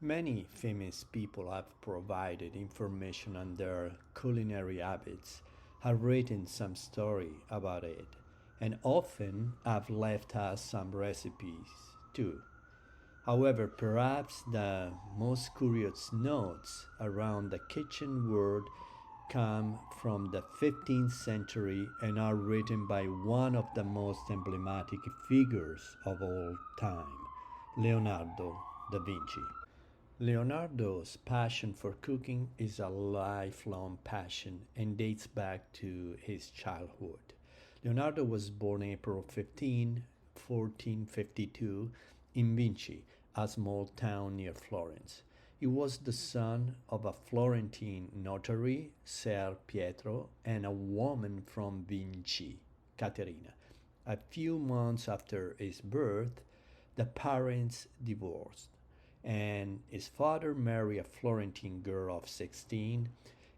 Many famous people have provided information on their culinary habits, have written some story about it, and often have left us some recipes too. However, perhaps the most curious notes around the kitchen world come from the 15th century and are written by one of the most emblematic figures of all time, Leonardo da Vinci. Leonardo's passion for cooking is a lifelong passion and dates back to his childhood. Leonardo was born April 15, 1452, in Vinci, a small town near Florence. He was the son of a Florentine notary, Ser Pietro, and a woman from Vinci, Caterina. A few months after his birth, the parents divorced and his father married a Florentine girl of 16,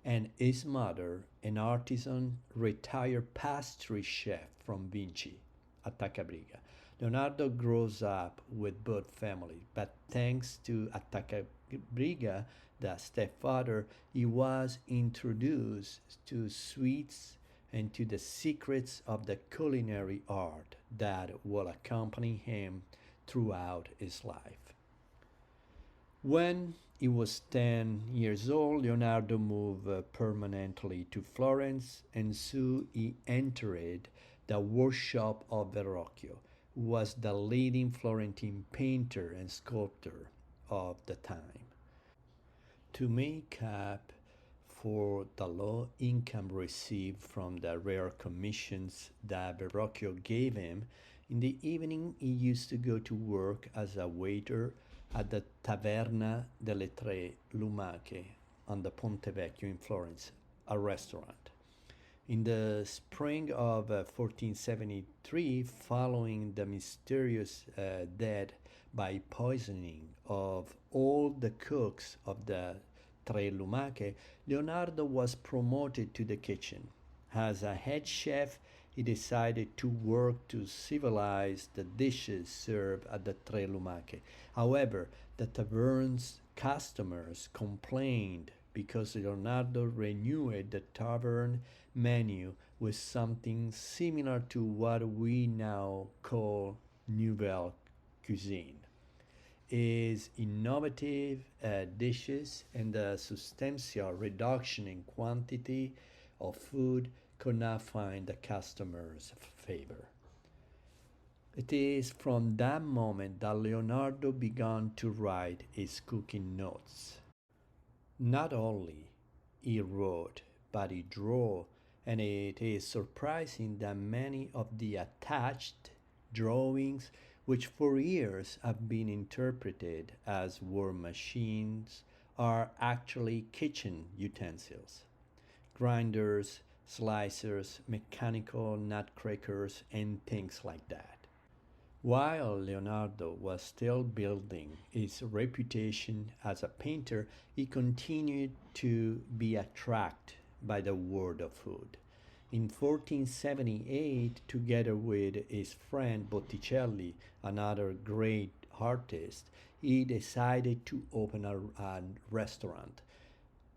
and his mother, an artisan retired pastry chef from Vinci, Attaccabriga. Leonardo grows up with both families, but thanks to Attaccabriga, the stepfather, he was introduced to sweets and to the secrets of the culinary art that will accompany him throughout his life. When he was 10 years old, Leonardo moved permanently to Florence, and soon he entered the workshop of Verrocchio, who was the leading Florentine painter and sculptor of the time. To make up for the low income received from the rare commissions that Verrocchio gave him, in the evening he used to go to work as a waiter at the Taverna delle Tre Lumache on the Ponte Vecchio in Florence, a restaurant. In the spring of 1473, following the mysterious death by poisoning of all the cooks of the Tre Lumache, Leonardo was promoted to the kitchen. As a head chef, he decided to work to civilize the dishes served at the Tre Lumache. However, the tavern's customers complained because Leonardo renewed the tavern menu with something similar to what we now call Nouvelle Cuisine. His innovative dishes and the substantial reduction in quantity of food could not find the customer's favor. It is from that moment that Leonardo began to write his cooking notes. Not only he wrote, but he drew, and it is surprising that many of the attached drawings, which for years have been interpreted as war machines, are actually kitchen utensils: grinders, slicers, mechanical nutcrackers, and things like that. While Leonardo was still building his reputation as a painter, he continued to be attracted by the world of food. In 1478, together with his friend Botticelli, another great artist, he decided to open a restaurant,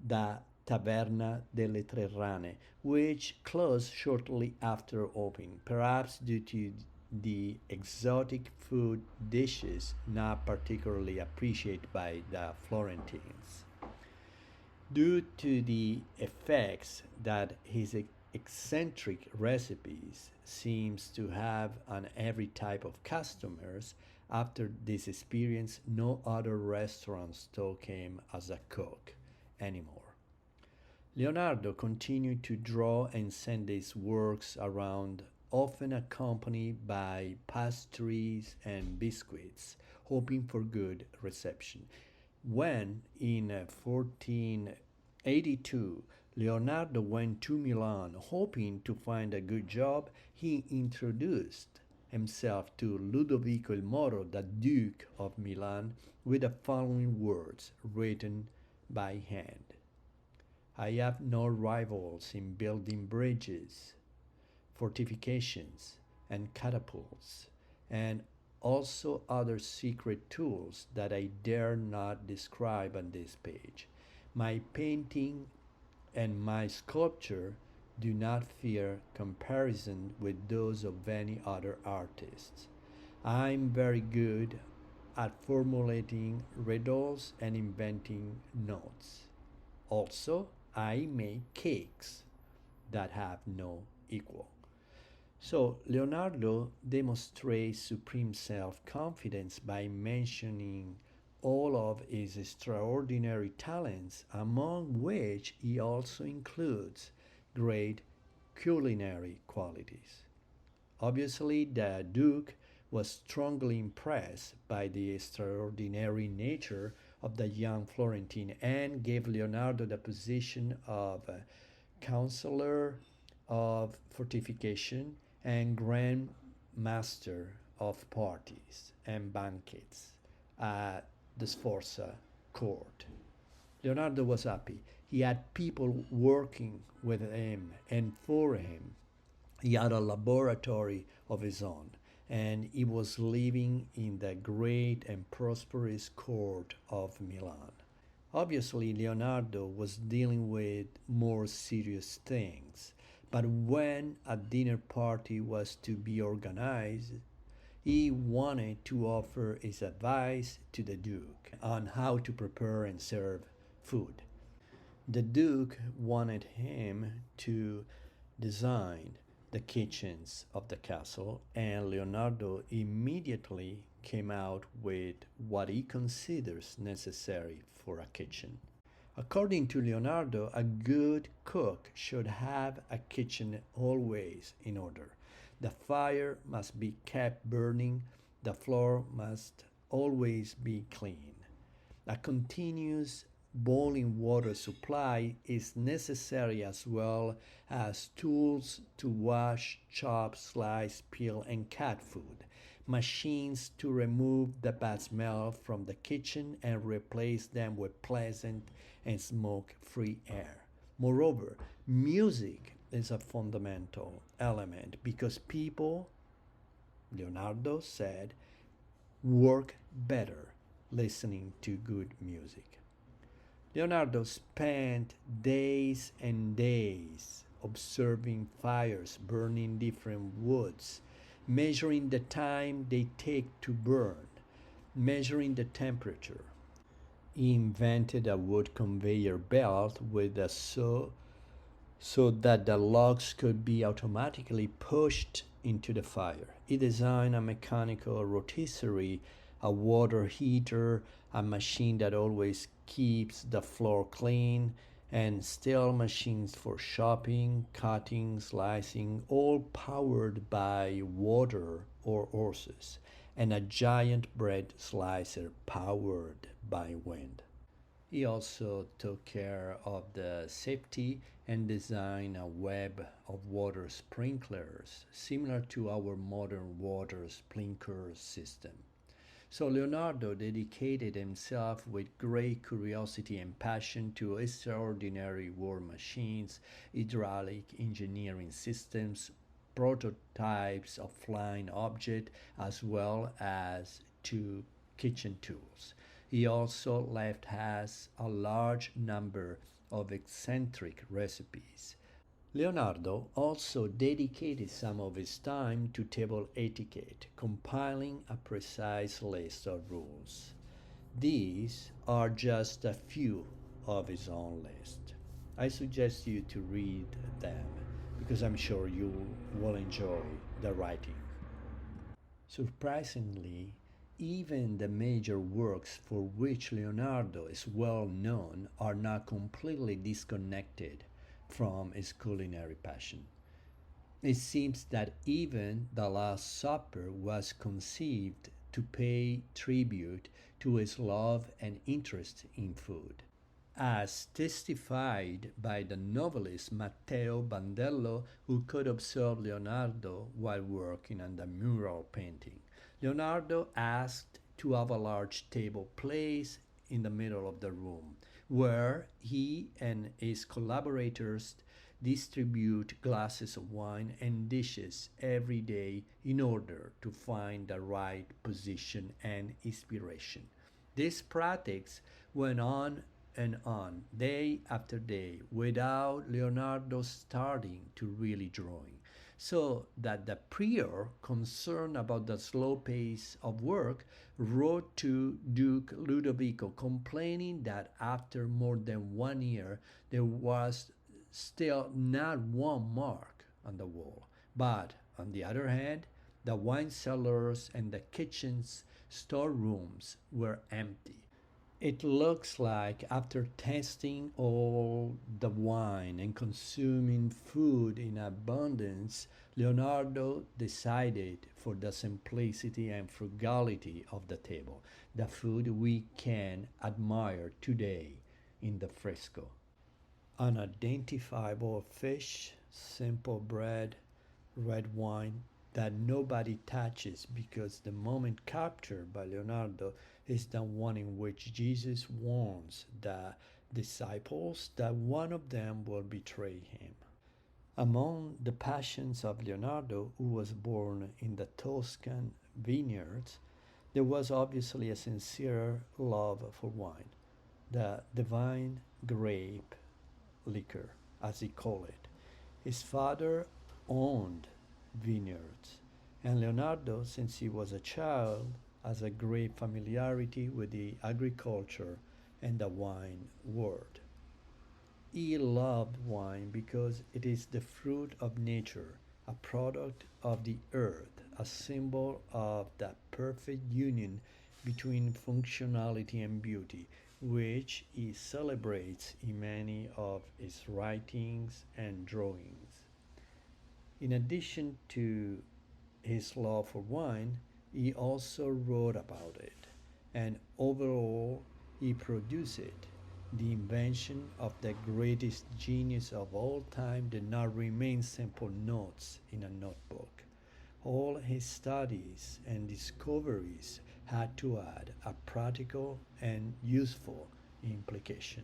the Taverna delle Tre Rane, which closed shortly after opening, perhaps due to the exotic food dishes not particularly appreciated by the Florentines. Due to the effects that his eccentric recipes seems to have on every type of customers, after this experience no other restaurants took him as a cook anymore. Leonardo continued to draw and send his works around, often accompanied by pastries and biscuits, hoping for good reception. When, in 1482, Leonardo went to Milan hoping to find a good job, he introduced himself to Ludovico il Moro, the Duke of Milan, with the following words written by hand: I have no rivals in building bridges, fortifications, and catapults, and also other secret tools that I dare not describe on this page. My painting and my sculpture do not fear comparison with those of any other artists. I'm very good at formulating riddles and inventing notes. Also, I make cakes that have no equal. So, Leonardo demonstrates supreme self confidence by mentioning all of his extraordinary talents, among which he also includes great culinary qualities. Obviously, the Duke was strongly impressed by the extraordinary nature of the young Florentine and gave Leonardo the position of counselor of fortification and grand master of parties and banquets at the Sforza court. Leonardo was happy. He had people working with him and for him. He had a laboratory of his own, and he was living in the great and prosperous court of Milan. Obviously, Leonardo was dealing with more serious things, but when a dinner party was to be organized, he wanted to offer his advice to the Duke on how to prepare and serve food. The Duke wanted him to design the kitchens of the castle, and Leonardo immediately came out with what he considers necessary for a kitchen. According to Leonardo, a good cook should have a kitchen always in order. The fire must be kept burning, the floor must always be clean. A continuous boiling water supply is necessary as well as tools to wash, chop, slice, peel, and cut food, machines to remove the bad smell from the kitchen and replace them with pleasant and smoke free air. Moreover, music is a fundamental element because people, Leonardo said, work better listening to good music. Leonardo spent days and days observing fires burning different woods, measuring the time they take to burn, measuring the temperature. He invented a wood conveyor belt with a saw so that the logs could be automatically pushed into the fire. He designed a mechanical rotisserie, a water heater, a machine that always keeps the floor clean, and steel machines for chopping, cutting, slicing, all powered by water or horses, and a giant bread slicer powered by wind. He also took care of the safety and designed a web of water sprinklers similar to our modern water sprinkler system. So Leonardo dedicated himself with great curiosity and passion to extraordinary war machines, hydraulic engineering systems, prototypes of flying objects, as well as to kitchen tools. He also left us a large number of eccentric recipes. Leonardo also dedicated some of his time to table etiquette, compiling a precise list of rules. These are just a few of his own list. I suggest you to read them because I'm sure you will enjoy the writing. Surprisingly, even the major works for which Leonardo is well known are not completely disconnected from his culinary passion. It seems that even The Last Supper was conceived to pay tribute to his love and interest in food, as testified by the novelist Matteo Bandello, who could observe Leonardo while working on the mural painting. Leonardo asked to have a large table placed in the middle of the room, where he and his collaborators distribute glasses of wine and dishes every day in order to find the right position and inspiration. These practices went on, day after day, without Leonardo starting to really drawing. So that the prior, concerned about the slow pace of work, wrote to Duke Ludovico complaining that after more than 1 year there was still not one mark on the wall. But on the other hand, the wine cellars and the kitchen's storerooms were empty. It looks like after tasting all the wine and consuming food in abundance, Leonardo decided for the simplicity and frugality of the table, the food we can admire today in the fresco. Unidentifiable fish, simple bread, red wine that nobody touches because the moment captured by Leonardo is the one in which Jesus warns the disciples that one of them will betray him. Among the passions of Leonardo, who was born in the Tuscan vineyards, there was obviously a sincere love for wine, the divine grape liquor, as he called it. His father owned vineyards, and Leonardo, since he was a child, has a great familiarity with the agriculture and the wine world. He loved wine because it is the fruit of nature, a product of the earth, a symbol of that perfect union between functionality and beauty, which he celebrates in many of his writings and drawings. In addition to his love for wine, he also wrote about it, and overall, he produced it. The invention of the greatest genius of all time did not remain simple notes in a notebook. All his studies and discoveries had to add a practical and useful implication.